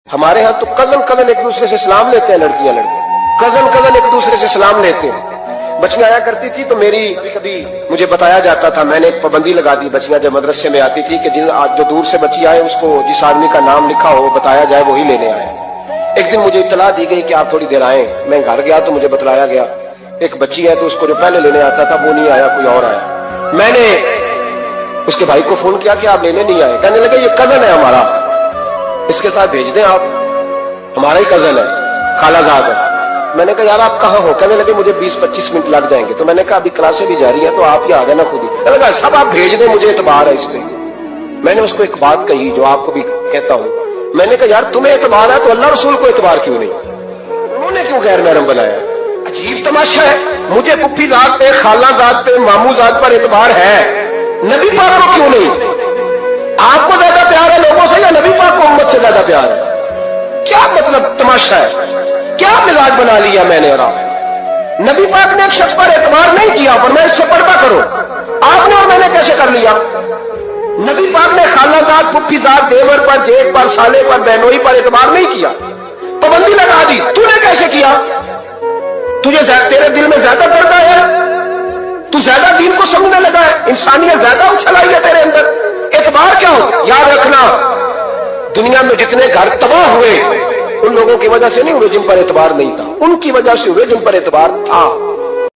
ہمارے ہاں تو کزن ایک دوسرے سے سلام لیتے ہیں، لڑکیاں لڑکے کزن ایک دوسرے سے سلام لیتے ہیں۔ بچیاں آیا کرتی تھی تو میری کبھی مجھے بتایا جاتا تھا، میں نے ایک پابندی لگا دی، بچیاں جب مدرسے میں آتی تھی کہ جو دور سے بچی آئے اس کو جس آدمی کا نام لکھا ہو بتایا جائے وہی لینے آئے۔ ایک دن مجھے اطلاع دی گئی کہ آپ تھوڑی دیر آئیں، میں گھر گیا تو مجھے بتلایا گیا ایک بچی ہے تو اس کو جو پہلے لینے آتا تھا وہ نہیں آیا، کوئی اور آیا۔ میں نے اس کے بھائی کو فون کیا کہ آپ لینے نہیں آئے، کہنے لگے یہ کزن ہے ہمارا، اس کے ساتھ بھیج دیں، آپ ہمارا ہی کزن ہے، خالہ زاد ہے۔ میں نے کہا یار آپ کہاں ہو؟ کہنے لگے مجھے 20-25 منٹ لگ جائیں گے۔ تو میں نے کہا ابھی کلاسیں بھی جاری ہیں تو آپ ہی آ جانا خود ہی۔ کہنے لگا سب آپ بھیج دیں، مجھے اعتبار ہے اس پہ۔ میں نے اس کو ایک بات کہی جو آپ کو بھی کہتا ہوں، میں نے کہا یار تمہیں اعتبار ہے تو اللہ رسول کو اعتبار کیوں نہیں؟ انہوں نے کیوں غیر محرم بنایا؟ عجیب تماشا ہے، مجھے پھپھی ذات پہ، خالہ ذات پہ، ماموں ذات پر اعتبار ہے، نبی پاک کو کیوں نہیں؟ آپ کو زیادہ پیار ہے لوگوں سے یا نبی پاک کو امت سے زیادہ پیار ہے؟ کیا مطلب تماشا ہے؟ کیا مزاج بنا لیا میں نے اور آپ؟ نبی پاک نے ایک شخص پر اعتبار نہیں کیا پر میں اس سے پردہ کرو، آپ نے اور میں نے کیسے کر لیا؟ نبی پاک نے خالہ ذات، پھپھی ذات، دیور پر، جیٹ پر، سالے پر، بہنوئی پر اعتبار نہیں کیا، پابندی لگا دی۔ تو نے کیسے کیا؟ تجھے تیرے دل میں زیادہ پردہ ہے، تو زیادہ دین کو سمجھنے لگا ہے، انسانیت زیادہ اچھل آئی ہے تیرے اندر، اعتبار کیا ہو؟ یاد رکھنا دنیا میں جتنے گھر تباہ ہوئے ان لوگوں کی وجہ سے نہیں ہوئے جن پر اعتبار نہیں تھا، ان کی وجہ سے ہوئے جن پر اعتبار تھا۔